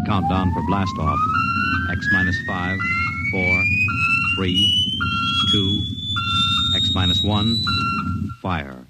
Countdown for blast off. X minus 5, 4, 3, 2, X minus 1, fire.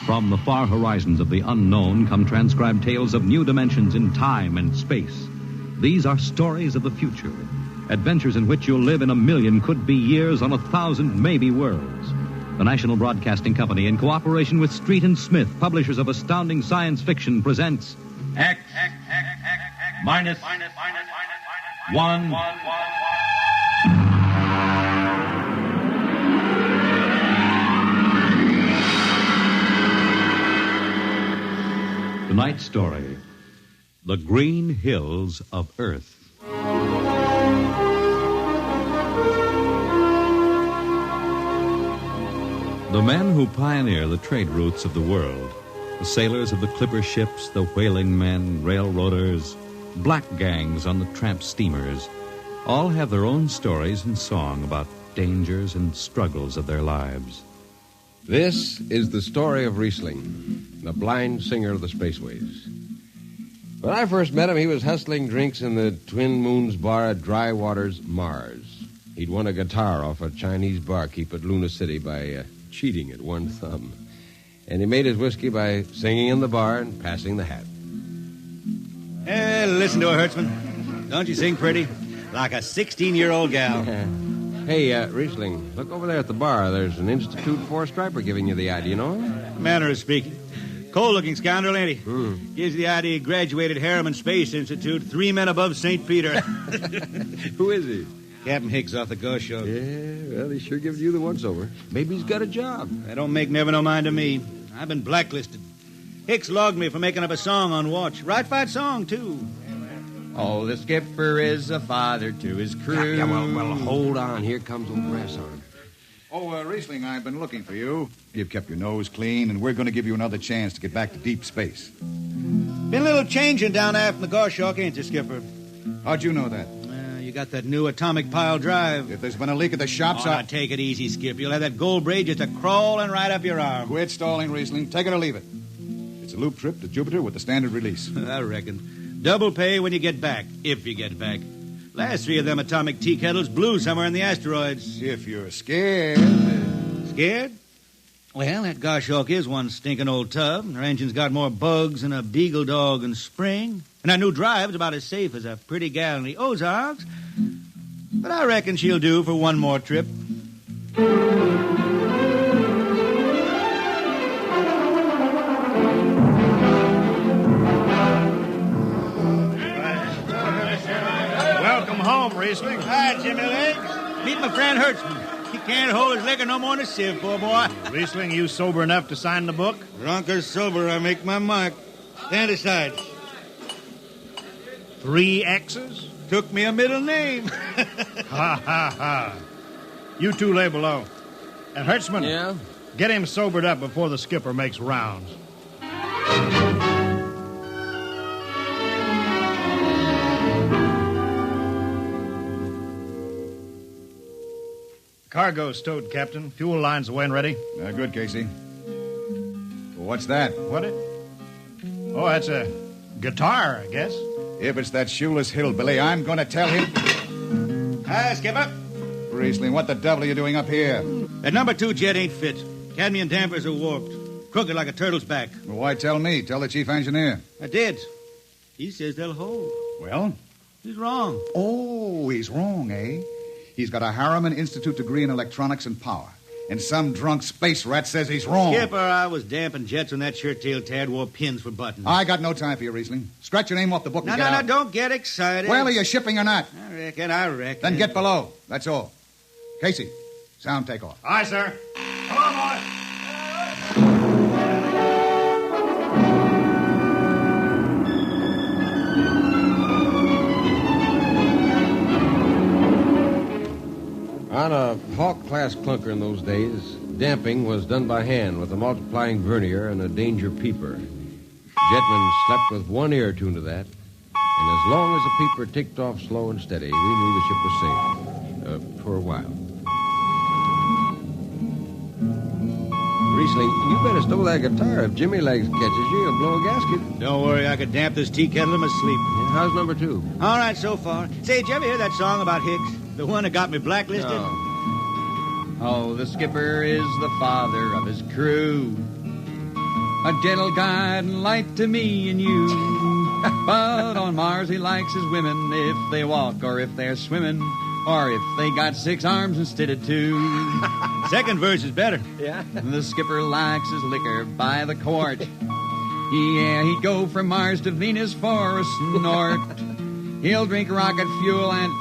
From the far horizons of the unknown come transcribed tales of new dimensions in time and space. These are stories of the future, adventures in which you'll live in a million could-be years on 1,000 maybe worlds. The National Broadcasting Company, in cooperation with Street and Smith, publishers of astounding science fiction, presents X minus 1. Tonight's story, The Green Hills of Earth. The men who pioneer the trade routes of the world, the sailors of the clipper ships, the whaling men, railroaders, black gangs on the tramp steamers, all have their own stories and song about dangers and struggles of their lives. This is the story of Riesling, the blind singer of the spaceways. When I first met him, he was hustling drinks in the Twin Moons bar at Dry Waters, Mars. He'd won a guitar off a Chinese barkeep at Luna City by cheating at one thumb. And he made his whiskey by singing in the bar and passing the hat. Hey, listen to her, Hertzman. Don't you sing pretty? Like a 16-year-old gal. Hey, Riesling, look over there at the bar. There's an Institute 4 striper giving you the eye. Do you know him? Manner of speaking. Cold-looking scoundrel, ain't he? Gives the idea he graduated Harriman Space Institute 3 men above St. Peter. Who is he? Captain Hicks off the Ghost Show. Yeah, well, he sure gives you the once-over. Maybe he's got a job. That don't make never no mind to me. I've been blacklisted. Hicks logged me for making up a song on watch. Right fight song, too. Oh, the skipper is a father to his crew. Yeah, well, hold on. Here comes old Brass on. Oh, Riesling, I've been looking for you. You've kept your nose clean, and we're going to give you another chance to get back to deep space. Been a little changing down aft in the Goshawk, ain't you, Skipper? How'd you know that? You got that new atomic pile drive. If there's been a leak at the shops, now take it easy, Skip. You'll have that gold braid just a-crawling right up your arm. Quit stalling, Riesling. Take it or leave it. It's a loop trip to Jupiter with the standard release. I reckon. Double pay when you get back, if you get back. Last 3 of them atomic tea kettles blew somewhere in the asteroids. If you're scared. Scared? Well, that Goshawk is one stinking old tub. Her engine's got more bugs than a beagle dog in spring. And that new drive's about as safe as a pretty gal in the Ozarks. But I reckon she'll do for one more trip. Welcome home, Riesling. Hi, Jimmy Legs. Meet my friend Hertzman. He can't hold his liquor no more than a sieve, poor boy. Riesling, you sober enough to sign the book? Drunk or sober, I make my mark. Stand aside. 3 X's? Took me a middle name. Ha, ha, ha. You 2 lay below. And Hertzman, Yeah? get him sobered up before the skipper makes rounds. Cargo's stowed, Captain. Fuel lines away and ready. Good, Casey. What's that? What it? Oh, that's a guitar, I guess. If it's that shoeless hillbilly, I'm going to tell him. Hi, Skipper. Riesling, what the devil are you doing up here? That number 2 jet ain't fit. Cadmium dampers are warped. Crooked like a turtle's back. Well, why tell me? Tell the chief engineer. I did. He says they'll hold. Well? He's wrong. Oh, he's wrong, eh? He's got a Harriman Institute degree in electronics and power. And some drunk space rat says he's wrong. Skipper, I was damping jets when that shirt-tailed tad wore pins for buttons. I got no time for you, Riesling. Scratch your name off the book and get out. Don't get excited. Well, are you shipping or not? I reckon. Then get below. That's all. Casey, sound takeoff. Aye, sir. Come on, boy. On a Hawk-class clunker in those days, damping was done by hand with a multiplying vernier and a danger peeper. Jetman slept with one ear tuned to that, and as long as the peeper ticked off slow and steady, we knew the ship was safe. For a while. Riesling, you better stow that guitar. If Jimmy Legs catches you, he'll blow a gasket. Don't worry, I could damp this tea kettle in my sleep. Yeah, how's number 2? All right, so far. Say, did you ever hear that song about Hicks? The one that got me blacklisted? Oh, the skipper is the father of his crew. A gentle guide and light to me and you. But on Mars he likes his women if they walk or if they're swimming or if they got 6 arms instead of 2. Second verse is better. Yeah. The skipper likes his liquor by the quart. Yeah, he'd go from Mars to Venus for a snort. He'll drink rocket fuel and...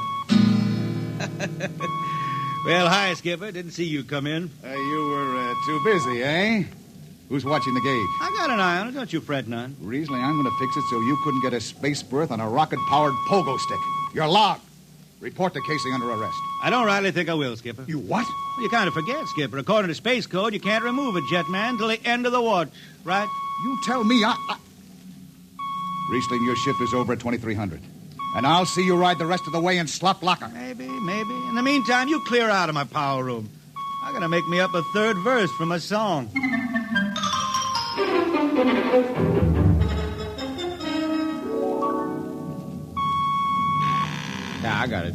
Well, hi, Skipper. Didn't see you come in. You were too busy, eh? Who's watching the gauge? I got an eye on it. Don't you fret none. Riesling, I'm going to fix it so you couldn't get a space berth on a rocket-powered pogo stick. You're logged. Report to Casey under arrest. I don't rightly think I will, Skipper. You what? Well, you kind of forget, Skipper. According to Space Code, you can't remove a jetman till the end of the watch, right? You tell me Riesling, your shift is over at 2300. And I'll see you ride the rest of the way in slop locker. Maybe. In the meantime, you clear out of my power room. I'm going to make me up a third verse from a song. Yeah, I got it.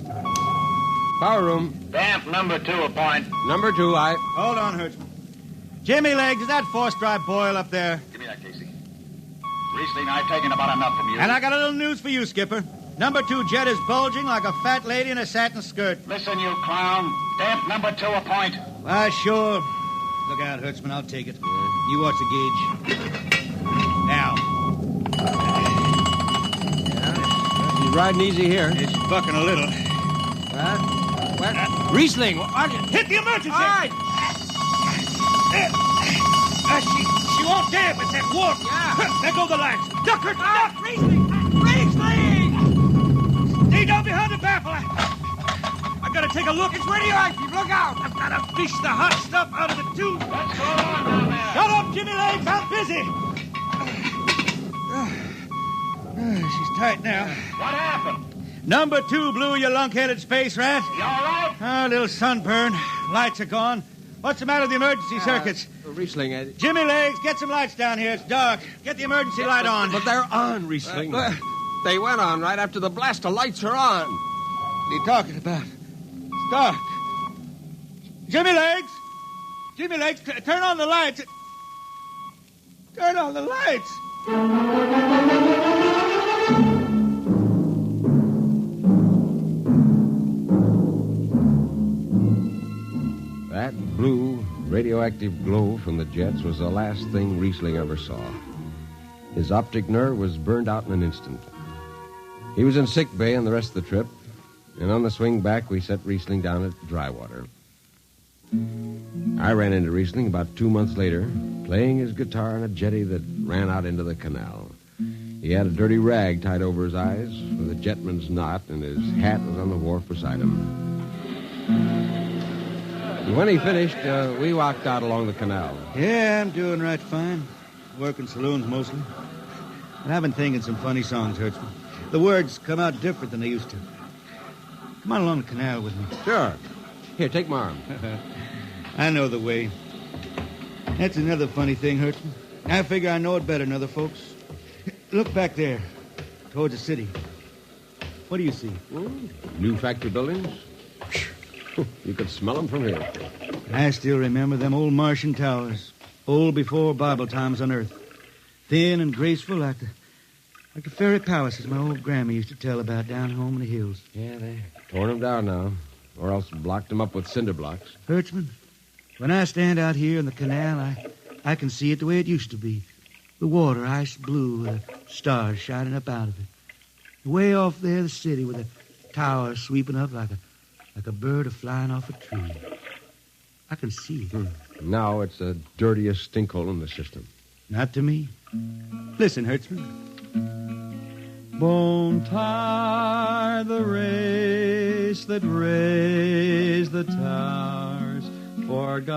Power room. Damp number 2 a point. Number 2, I... Hold on, Hertzman. Jimmy Legs, is that force-drive boil up there? Give me that, Casey. Riesling, I've taken about enough from you. And I got a little news for you, Skipper. Number 2 jet is bulging like a fat lady in a satin skirt. Listen, you clown. Damp number 2 a point. Sure. Look out, Hertzman. I'll take it. You watch the gauge. Now. He's riding easy here. It's bucking a little. What? Riesling, hit the emergency! All right. She won't damp. It's that warp. Yeah. There go the lights. Duck her! Duck! Riesling! Stay down behind the baffle. I gotta take a look. It's radioactive. Look out! I've gotta fish the hot stuff out of the tube. What's going on down there? Shut up, Jimmy Legs. I'm busy. She's tight now. What happened? Number 2 blew, you lunk-headed space rat. You all right? A little sunburn. Lights are gone. What's the matter with the emergency circuits? Riesling, Jimmy Legs, get some lights down here. It's dark. Get the emergency light on. But they're on, Riesling. They went on right after the blast. The lights are on. What are you talking about? It's dark. Jimmy Legs! Jimmy Legs, turn on the lights. Turn on the lights. That blue, radioactive glow from the jets was the last thing Riesling ever saw. His optic nerve was burned out in an instant. He was in sick bay on the rest of the trip, and on the swing back, we set Riesling down at Drywater. I ran into Riesling about 2 months later, playing his guitar on a jetty that ran out into the canal. He had a dirty rag tied over his eyes with a jetman's knot, and his hat was on the wharf beside him. And when he finished, we walked out along the canal. Yeah, I'm doing right fine. Working saloons mostly. But I've been thinking some funny songs, Hertzman. The words come out different than they used to. Come on along the canal with me. Sure. Here, take my arm. I know the way. That's another funny thing, Hertzman. I figure I know it better than other folks. Look back there, towards the city. What do you see? New factory buildings? You could smell them from here. I still remember them old Martian towers, old before Bible times on Earth. Thin and graceful like the fairy palaces my old grandma used to tell about down home in the hills. Yeah, they torn them down now, or else blocked them up with cinder blocks. Hertzman, when I stand out here in the canal, I can see it the way it used to be. The water ice blue with the stars shining up out of it. Way off there, the city with the towers sweeping up like a bird flying off a tree. I can see it. Now it's the dirtiest stinkhole in the system. Not to me. Listen, Hertzman. Won't tire the race that raised the towers. Forgotten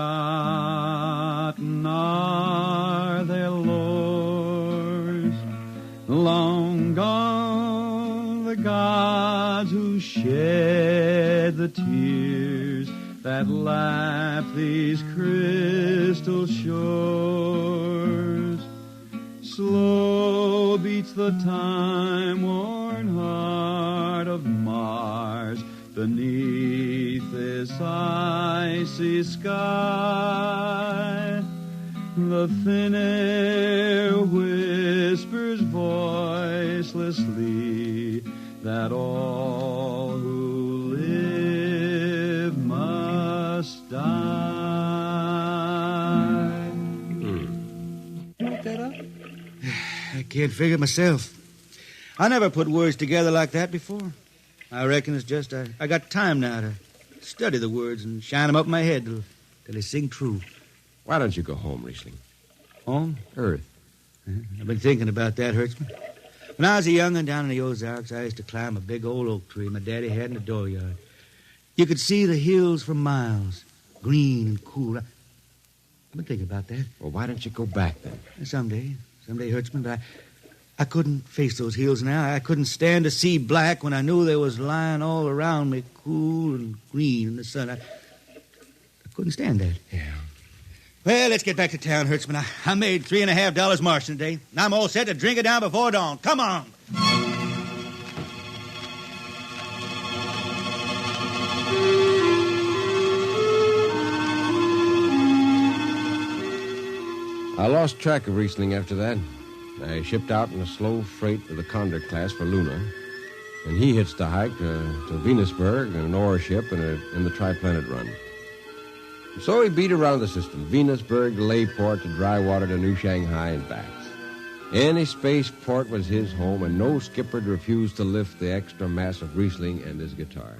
are their lores. Long gone the gods who shed the tears that lap these crystal shores. Slow beats the time-worn heart of Mars beneath this icy sky. The thin air whispers voicelessly that all who live must die. Look that up? I can't figure it myself. I never put words together like that before. I reckon it's just I got time now to study the words and shine them up in my head till they sing true. Why don't you go home, Riesling? Home? Earth. I've been thinking about that, Hertzman. When I was a young'un down in the Ozarks, I used to climb a big old oak tree my daddy had in the dooryard. You could see the hills for miles, green and cool. I've been thinking about that. Well, why don't you go back then? Someday, Hertzman, but I couldn't face those hills now. I couldn't stand to see black when I knew they was lying all around me, cool and green in the sun. I couldn't stand that. Yeah. Well, let's get back to town, Hertzman. I made $3.50 marching today, and I'm all set to drink it down before dawn. Come on. I lost track of Riesling after that. I shipped out in a slow freight with the convict class for Luna, and he hitched a hike to Venusburg in an ore ship in the Triplanet run. So he beat around the system, Venusburg to Layport to Drywater to New Shanghai and back. Any spaceport was his home, and no skipper'd refuse to lift the extra mass of Riesling and his guitar.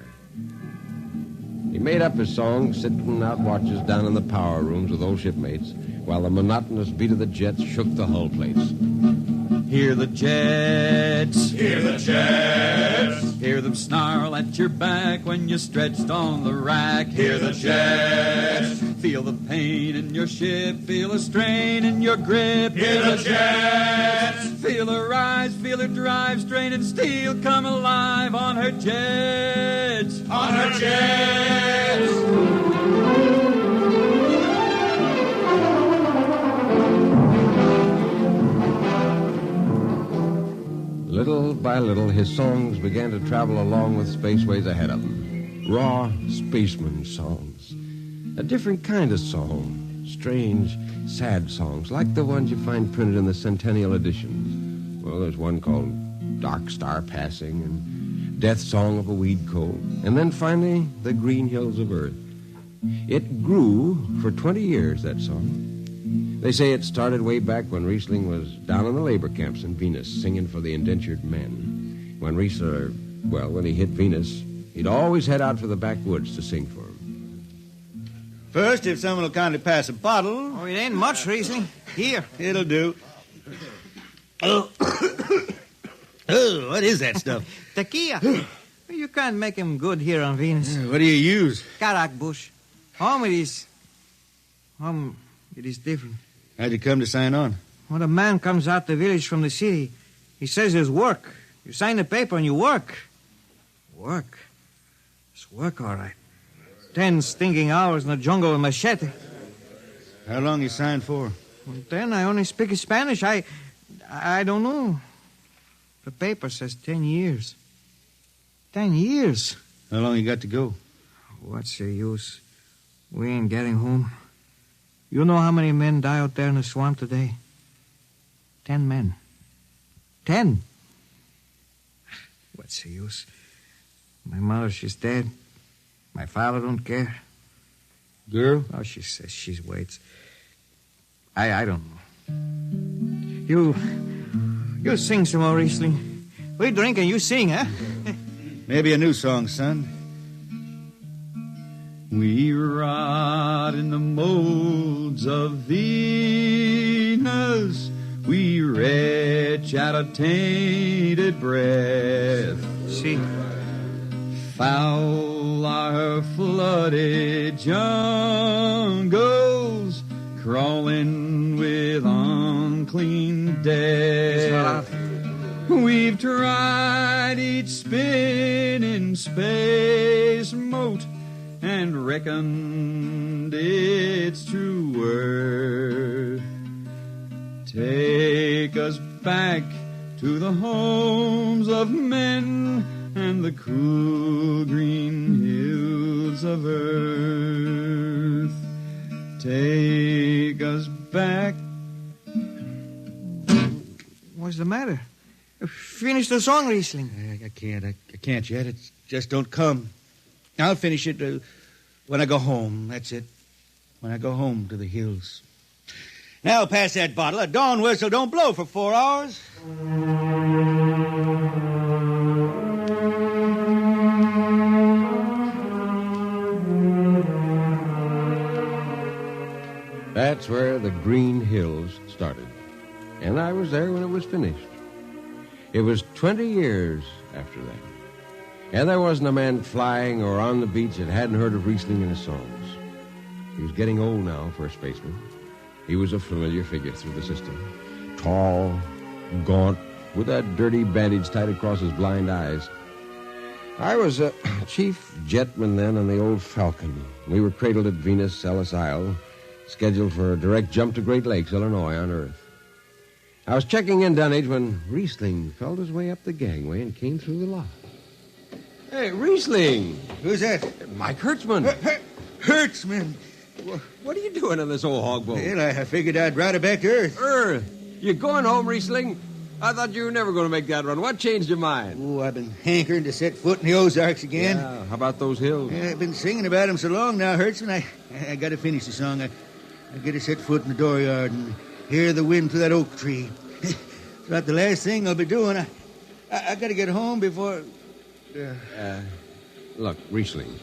He made up his songs sitting out watches down in the power rooms with old shipmates, while the monotonous beat of the jets shook the hull plates. Hear the jets. Hear the jets. Hear them snarl at your back when you're stretched on the rack. Hear the jets. Feel the pain in your ship. Feel the strain in your grip. Hear the jets. Feel her rise, feel her drive, straining steel come alive on her jets. On her jets. Little by little, his songs began to travel along with spaceways ahead of him. Raw spaceman songs. A different kind of song. Strange, sad songs, like the ones you find printed in the Centennial editions. Well, there's one called Dark Star Passing and Death Song of a Weed Cold. And then finally, The Green Hills of Earth. It grew for 20 years, that song. They say it started way back when Riesling was down in the labor camps in Venus singing for the indentured men. When when he hit Venus, he'd always head out for the backwoods to sing for them. First, if someone will kindly pass a bottle. Oh, it ain't much, Riesling. Here. It'll do. Oh, what is that stuff? Tequila. You can't make them good here on Venus. What do you use? Karak bush. Home it is different. How'd you come to sign on? When a man comes out the village from the city, he says there's work. You sign the paper and you work. Work? It's work, all right. 10 stinking hours in the jungle with machete. How long you signed for? Well, then I only speak Spanish. I don't know. The paper says 10 years. 10 years. How long you got to go? What's the use? We ain't getting home. You know how many men die out there in the swamp today? 10 men. 10. What's the use? My mother, she's dead. My father don't care. Girl? Oh, she says she waits. I don't know. You sing some more, Riesling. We drink and you sing, huh? Maybe a new song, son. We rot in the molds of Venus. We retch out a tainted breath. See. Foul are her flooded jungles, crawling with unclean death. We've tried each spinning space moat and reckoned its true worth. Take us back to the homes of men and the cool green hills of earth. Take us back. What's the matter? Finish the song, Riesling. I can't yet. It just don't come. I'll finish it when I go home. That's it. When I go home to the hills. Now pass that bottle. A dawn whistle don't blow for 4 hours. That's where the Green Hills started. And I was there when it was finished. It was 20 years after that. And there wasn't a man flying or on the beach that hadn't heard of Riesling in his songs. He was getting old now for a spaceman. He was a familiar figure through the system. Tall, gaunt, with that dirty bandage tied across his blind eyes. I was a chief jetman then on the old Falcon. We were cradled at Venus, Ellis Isle, scheduled for a direct jump to Great Lakes, Illinois, on Earth. I was checking in Dunwich when Riesling felt his way up the gangway and came through the lock. Hey, Riesling! Who's that? Mike Hertzman. Hertzman! What are you doing on this old hog boat? Well, I figured I'd ride it back to Earth. Earth? You going home, Riesling? I thought you were never going to make that run. What changed your mind? Oh, I've been hankering to set foot in the Ozarks again. Yeah, how about those hills? Yeah, I've been singing about them so long now, Hertzman. I got to finish the song. I got to set foot in the dooryard and hear the wind through that oak tree. It's about the last thing I'll be doing. I got to get home before... Look, Riesling,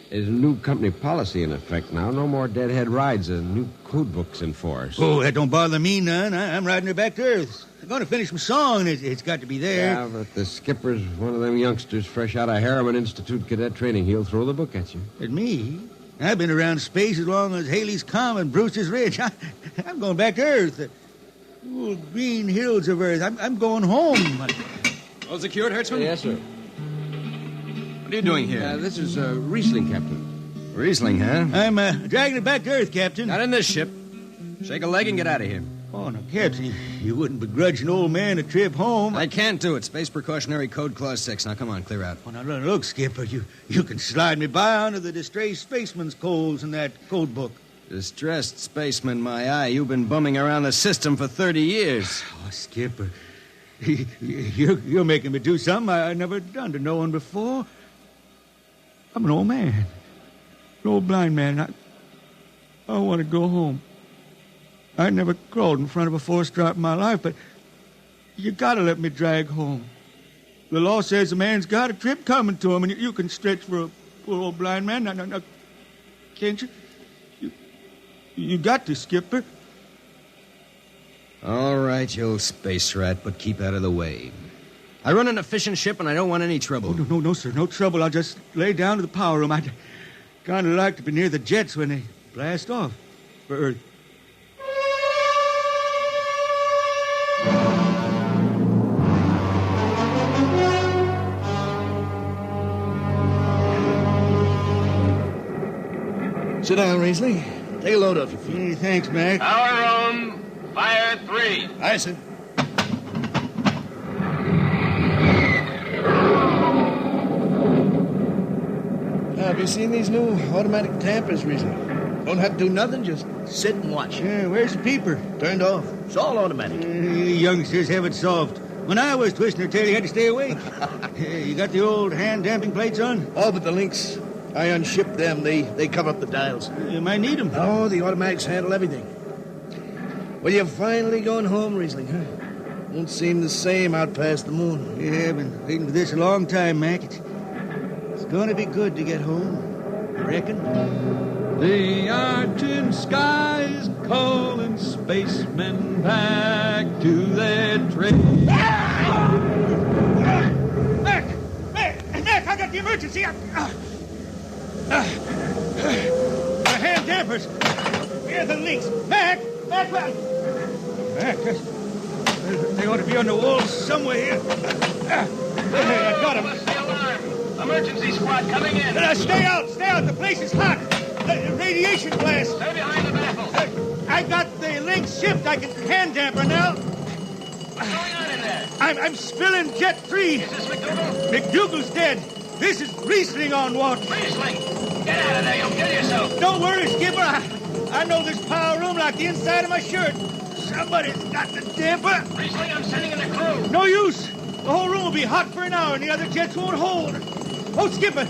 there's a new company policy in effect now. No more deadhead rides. A new code book's in force. Oh, that don't bother me none. I'm riding her back to Earth. I'm going to finish my song. It's got to be there. Yeah, but the skipper's one of them youngsters fresh out of Harriman Institute cadet training. He'll throw the book at you. At me? I've been around space as long as Haley's Common, Brewster's Ridge. I'm going back to Earth. The green hills of Earth. I'm going home. All secured, Hertzman? Yes, sir. What are you doing here? This is Riesling, Captain. Riesling, huh? I'm dragging it back to Earth, Captain. Not in this ship. Shake a leg and get out of here. Oh, no, Captain, you wouldn't begrudge an old man a trip home. I can't do it. Space Precautionary Code Clause 6. Now, come on, clear out. Oh, now, look, Skipper, you can slide me by under the distressed spaceman's codes in that code book. Distressed spaceman, my eye. You've been bumming around the system for 30 years. Oh, Skipper, you're making me do something I never done to no one before. I'm an old man, an old blind man. I want to go home. I never crawled in front of a four-stripe in my life, but you got to let me drag home. The law says a man's got a trip coming to him, and you can stretch for a poor old blind man. Now, can't you? You got to, Skipper. All right, you old space rat, but keep out of the way. I run an efficient ship, and I don't want any trouble. Oh, no, sir, no trouble. I'll just lay down to the power room. I'd kind of like to be near the jets when they blast off for Earth. Sit down, Riesling. Take a load off your feet. Hey, thanks, Mac. Power room, fire 3. Aye, sir. Have you seen these new automatic tampers, Riesling? Don't have to do nothing, just sit and watch. Yeah, where's the peeper? Turned off. It's all automatic. You youngsters have it soft. When I was twisting her tail, you had to stay awake. You got the old hand-damping plates on? Oh, but the links, I unshipped them. They cover up the dials. You might need them. Oh, the automatics handle everything. Well, you're finally going home, Riesling, huh? Won't seem the same out past the moon. Yeah, I've been waiting for this a long time, Mac. It's going to be good to get home, I reckon. The arching skies calling spacemen back to their trade. Mac, I got the emergency. The hand dampers. Where are the links? Mac, they ought to be on the walls somewhere here. I got them. What's the alarm? Emergency squad coming in. Stay out. The place is hot. Radiation blast. Stay behind the baffle. I got the links shipped. I can hand damper now. What's going on in there? I'm spilling Jet 3. Is this McDougal? McDougal's dead. This is Riesling on watch. Riesling? Get out of there. You'll kill yourself. Don't worry, Skipper. I know this power room like the inside of my shirt. Somebody's got the damper. Riesling, I'm sending in the crew. No use. The whole room will be hot for an hour and the other jets won't hold. Oh, Skipper,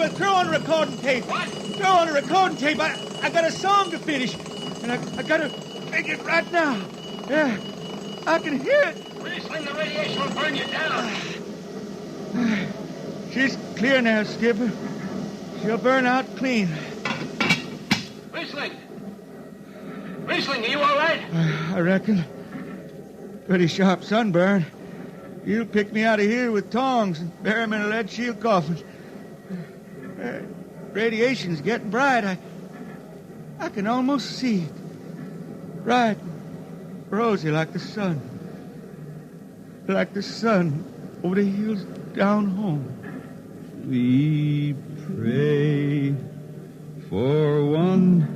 throw on recording tape. What? Throw on a recording tape. I got a song to finish. And I got to make it right now. Yeah, I can hear it. Riesling, the radiation will burn you down. She's clear now, Skipper. She'll burn out clean. Riesling, are you all right? I reckon. Pretty sharp sunburn. You'll pick me out of here with tongs and bury me in a lead shield coffin. Radiation's getting bright. I can almost see it. Bright, rosy like the sun. Like the sun over the hills down home. We pray for one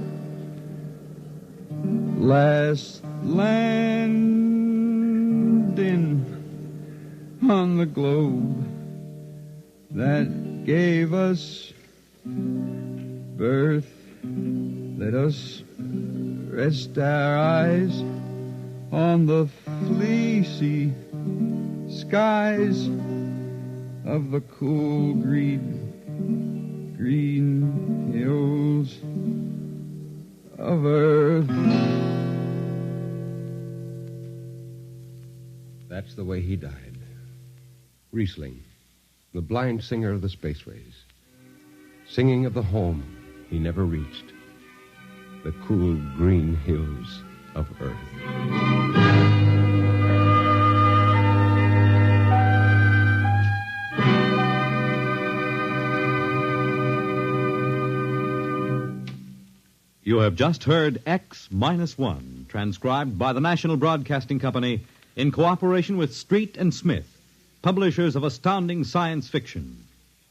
last landing on the globe that gave us birth. Let us rest our eyes on the fleecy skies of the cool green hills of earth. That's the way he died. Riesling, the blind singer of the spaceways, singing of the home he never reached, the cool green hills of Earth. You have just heard X-1, transcribed by the National Broadcasting Company in cooperation with Street and Smith, publishers of astounding science fiction.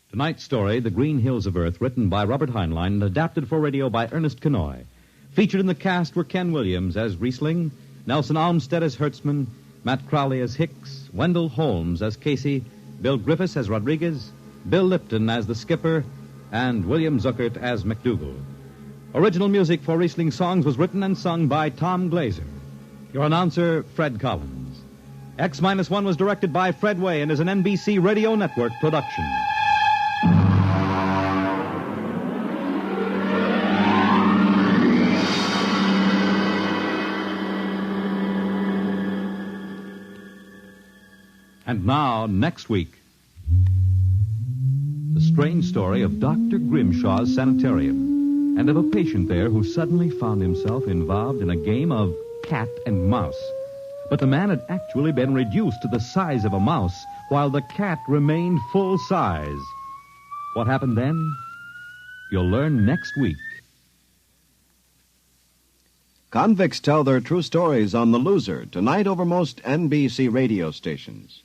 Tonight's story, The Green Hills of Earth, written by Robert Heinlein and adapted for radio by Ernest Kenoy. Featured in the cast were Ken Williams as Riesling, Nelson Almstead as Hertzman, Matt Crowley as Hicks, Wendell Holmes as Casey, Bill Griffiths as Rodriguez, Bill Lipton as the Skipper, and William Zuckert as McDougal. Original music for Riesling songs was written and sung by Tom Glazer. Your announcer, Fred Collins. X-1 was directed by Fred Way and is an NBC Radio Network production. And now, next week, the strange story of Dr. Grimshaw's sanitarium and of a patient there who suddenly found himself involved in a game of cat and mouse. But the man had actually been reduced to the size of a mouse, while the cat remained full size. What happened then? You'll learn next week. Convicts tell their true stories on The Loser, tonight over most NBC radio stations.